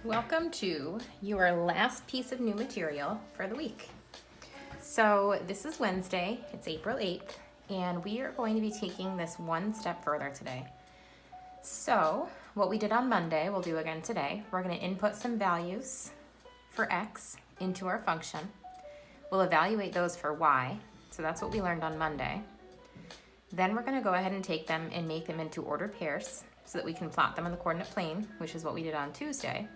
Welcome to your last piece of new material for the week. So this is Wednesday, it's April 8th, and we are going to be taking this one step further today. So what we did on Monday, we'll do again today. We're going to input some values for x into our function. We'll evaluate those for y, so that's what we learned on Monday. Then we're going to go ahead and take them and make them into ordered pairs so that we can plot them on the coordinate plane, which is what we did on Tuesday.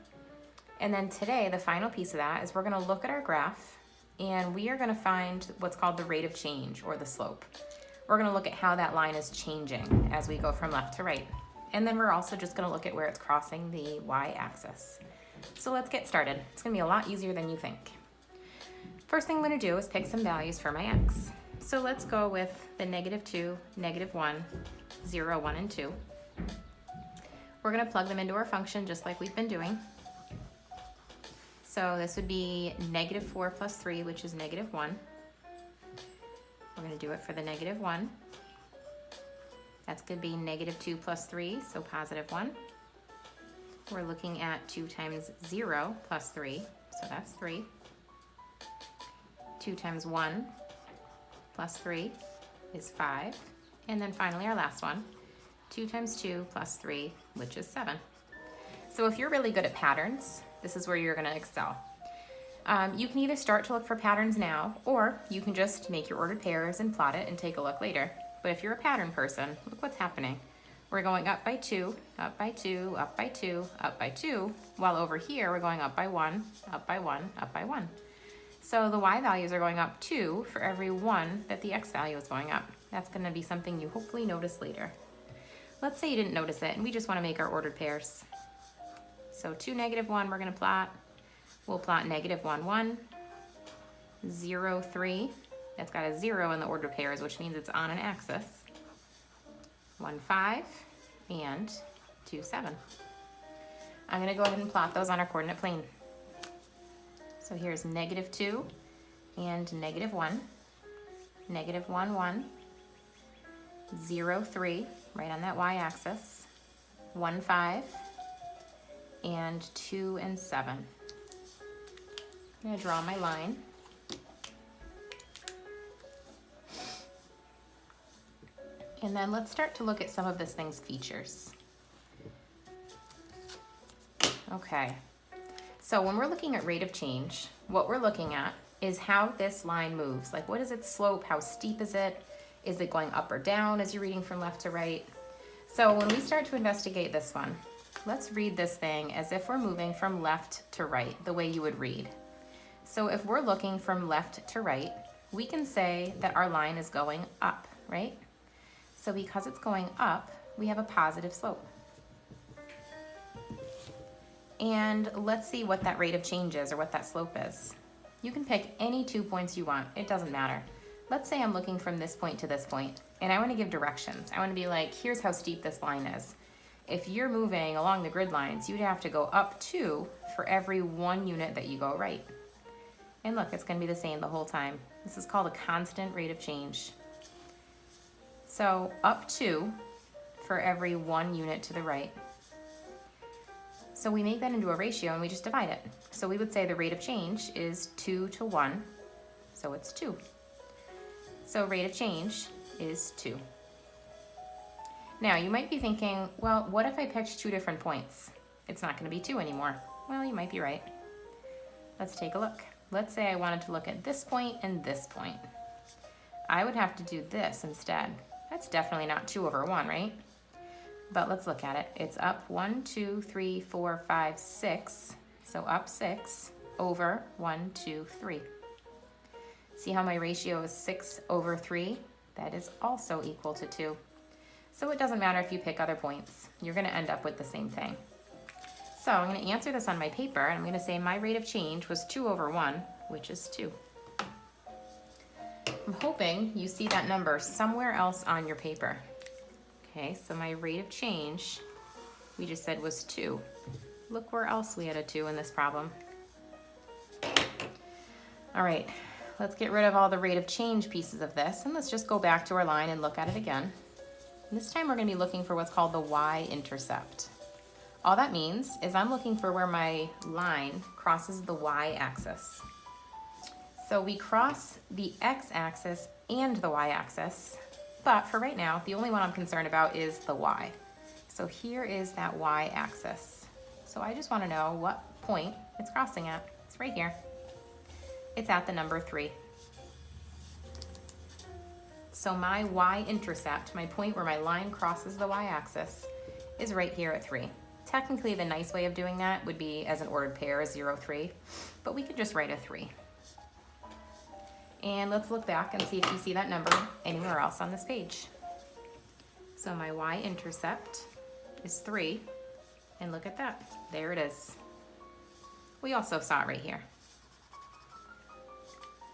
And then today, the final piece of that is we're going to look at our graph and we are going to find what's called the rate of change or the slope. We're going to look at how that line is changing as we go from left to right. And then we're also just going to look at where it's crossing the y-axis. So let's get started. It's going to be a lot easier than you think. First thing I'm going to do is pick some values for my x. So let's go with the -2, -1, 0, 1, and 2. We're going to plug them into our function just like we've been doing. So this would be -4 plus 3, which is -1. We're going to do it for the -1. That's going to be -2 plus 3, so +1. We're looking at 2 times 0 plus 3, so that's 3. 2 times 1 plus 3 is 5. And then finally our last one, 2 times 2 plus 3, which is 7. So if you're really good at patterns, this is where you're going to excel. You can either start to look for patterns now, or you can just make your ordered pairs and plot it and take a look later. But if you're a pattern person, look what's happening. We're going up by 2, up by 2, up by 2, up by 2, while over here we're going up by 1, up by 1, up by 1. So the y values are going up 2 for every 1 that the x value is going up. That's going to be something you hopefully notice later. Let's say you didn't notice it and we just want to make our ordered pairs. So 2, -1, we're going to plot. We'll plot -1, 1, 0, 3. That's got a 0 in the ordered pairs, which means it's on an axis. 1, 5, and 2, 7. I'm going to go ahead and plot those on our coordinate plane. So here's -2 and -1, -1, 1, 0, 3, right on that y-axis, 1, 5, and 2 and 7. I'm going to draw my line. And then let's start to look at some of this thing's features. Okay, so when we're looking at rate of change, what we're looking at is how this line moves. Like, what is its slope? How steep is it? Is it going up or down as you're reading from left to right? So when we start to investigate this one, let's read this thing as if we're moving from left to right, the way you would read. So if we're looking from left to right, we can say that our line is going up, right? So because it's going up, we have a positive slope. And let's see what that rate of change is or what that slope is. You can pick any 2 points you want. It doesn't matter. Let's say I'm looking from this point to this point, and I want to give directions. I want to be like, here's how steep this line is. If you're moving along the grid lines, you'd have to go up 2 for every 1 unit that you go right. And look, it's going to be the same the whole time. This is called a constant rate of change. So up 2 for every 1 unit to the right. So we make that into a ratio and we just divide it. So we would say the rate of change is 2 to 1, so it's 2. So rate of change is 2. Now you might be thinking, well, what if I picked 2 different points? It's not going to be 2 anymore. Well, you might be right. Let's take a look. Let's say I wanted to look at this point and this point. I would have to do this instead. That's definitely not 2 over 1, right? But let's look at it. It's up 1, 2, 3, 4, 5, 6. So up 6 over 1, 2, 3. See how my ratio is 6 over 3? That is also equal to 2. So it doesn't matter if you pick other points. You're going to end up with the same thing. So I'm going to answer this on my paper, and I'm going to say my rate of change was 2 over 1, which is 2. I'm hoping you see that number somewhere else on your paper. Okay, so my rate of change, we just said was 2. Look where else we had a 2 in this problem. All right, let's get rid of all the rate of change pieces of this, and let's just go back to our line and look at it again. And this time we're going to be looking for what's called the y-intercept. All that means is I'm looking for where my line crosses the y-axis. So we cross the x-axis and the y-axis, but for right now, the only one I'm concerned about is the y. So here is that y-axis. So I just want to know what point it's crossing at. It's right here. It's at the number 3. So my y-intercept, my point where my line crosses the y-axis, is right here at 3. Technically, the nice way of doing that would be as an ordered pair, 0, 3, but we could just write a 3. And let's look back and see if you see that number anywhere else on this page. So my y-intercept is 3, and look at that. There it is. We also saw it right here.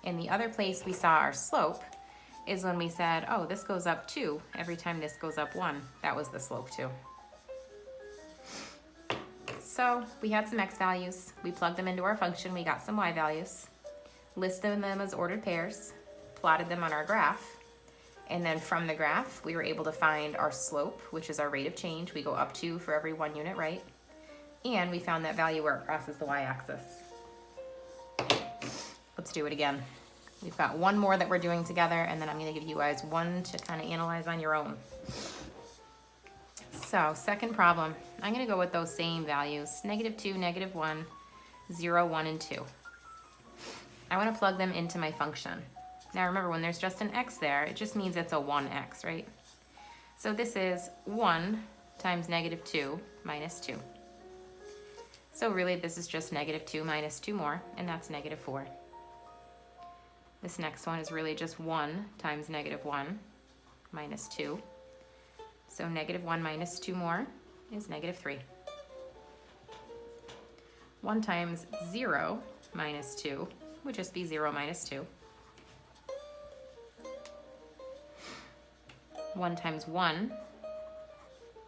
And the other place we saw our slope is when we said, oh, this goes up 2 every time this goes up 1. That was the slope too. So we had some x values. We plugged them into our function. We got some y values. Listed them as ordered pairs, plotted them on our graph, and then from the graph, we were able to find our slope, which is our rate of change. We go up 2 for every 1 unit, right? And we found that value where it crosses the y-axis. Let's do it again. We've got one more that we're doing together, and then I'm going to give you guys one to kind of analyze on your own. So, second problem, I'm going to go with those same values, -2, -1, 0, 1, and 2. I want to plug them into my function. Now remember, when there's just an x there, it just means it's a 1x, right? So this is 1 times -2 minus 2. So really, this is just -2 minus 2 more, and that's -4. This next one is really just 1 times -1 minus 2. So -1 minus 2 more is -3. 1 times 0 minus 2 would just be 0 minus 2. 1 times 1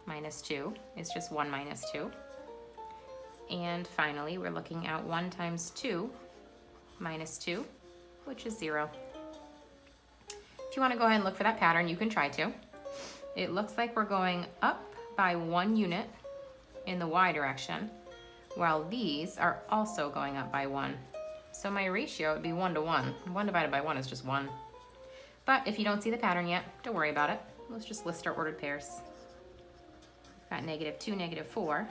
minus 2 is just 1 minus 2. And finally, we're looking at 1 times 2 minus 2, which is 0. If you want to go ahead and look for that pattern, you can try to. It looks like we're going up by 1 unit in the y direction, while these are also going up by 1. So my ratio would be 1 to 1. 1 divided by 1 is just 1. But if you don't see the pattern yet, don't worry about it. Let's just list our ordered pairs. We've got -2, -4,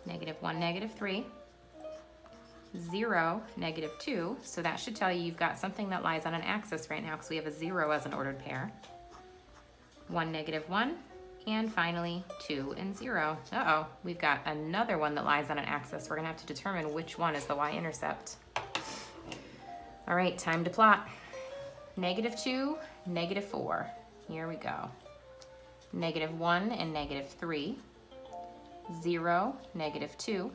-1, -3, 0, -2. So that should tell you you've got something that lies on an axis right now because we have a 0 as an ordered pair. 1, -1, and finally 2 and 0. Uh-oh, we've got another one that lies on an axis. We're gonna have to determine which one is the y-intercept. All right, time to plot. -2, -4. Here we go. -1 and -3. 0, -2.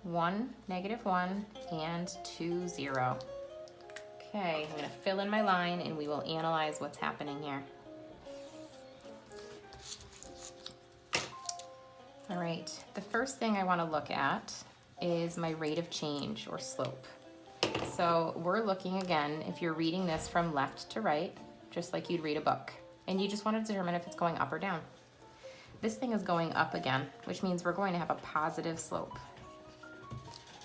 1, -1, and 2, 0. Okay, I'm gonna fill in my line and we will analyze what's happening here. All right, the first thing I want to look at is my rate of change or slope. So we're looking again, if you're reading this from left to right, just like you'd read a book, and you just want to determine if it's going up or down. This thing is going up again, which means we're going to have a positive slope.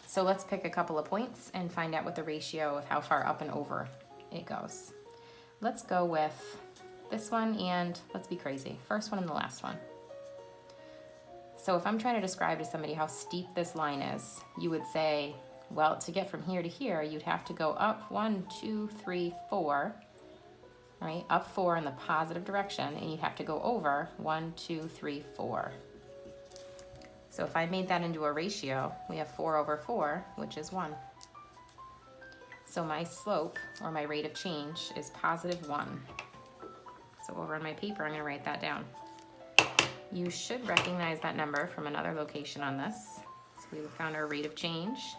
So let's pick a couple of points and find out what the ratio of how far up and over it goes. Let's go with this one and let's be crazy. First one and the last one. So if I'm trying to describe to somebody how steep this line is, you would say, well, to get from here to here, you'd have to go up 1, 2, 3, 4, right? Up 4 in the positive direction, and you'd have to go over 1, 2, 3, 4. So if I made that into a ratio, we have 4 over 4, which is 1. So my slope, or my rate of change, is +1. So over on my paper, I'm going to write that down. You should recognize that number from another location on this. So we found our rate of change.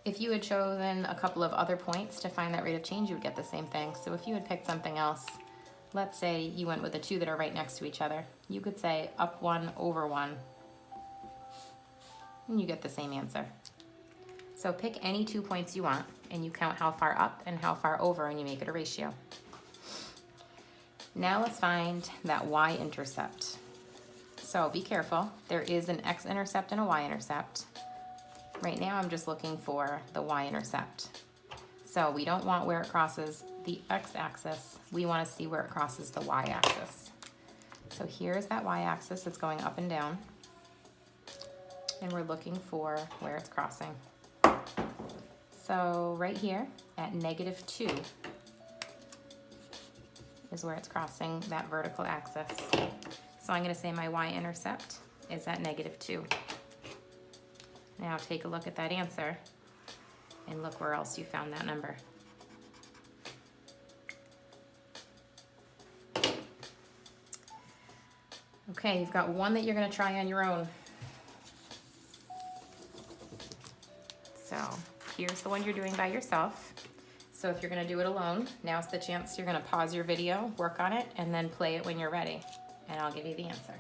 If you had chosen a couple of other points to find that rate of change, you would get the same thing. So if you had picked something else, let's say you went with the 2 that are right next to each other, you could say up 1 over 1, and you get the same answer. So pick any 2 points you want, and you count how far up and how far over, and you make it a ratio. Now let's find that y-intercept. So be careful, there is an x-intercept and a y-intercept. Right now I'm just looking for the y-intercept. So we don't want where it crosses the x-axis, we want to see where it crosses the y-axis. So here's that y-axis, it's going up and down. And we're looking for where it's crossing. So right here at -2 is where it's crossing that vertical axis. So I'm going to say my y-intercept is at -2. Now take a look at that answer and look where else you found that number. Okay, you've got one that you're going to try on your own. So here's the one you're doing by yourself. So if you're going to do it alone, now's the chance you're going to pause your video, work on it, and then play it when you're ready. And I'll give you the answer.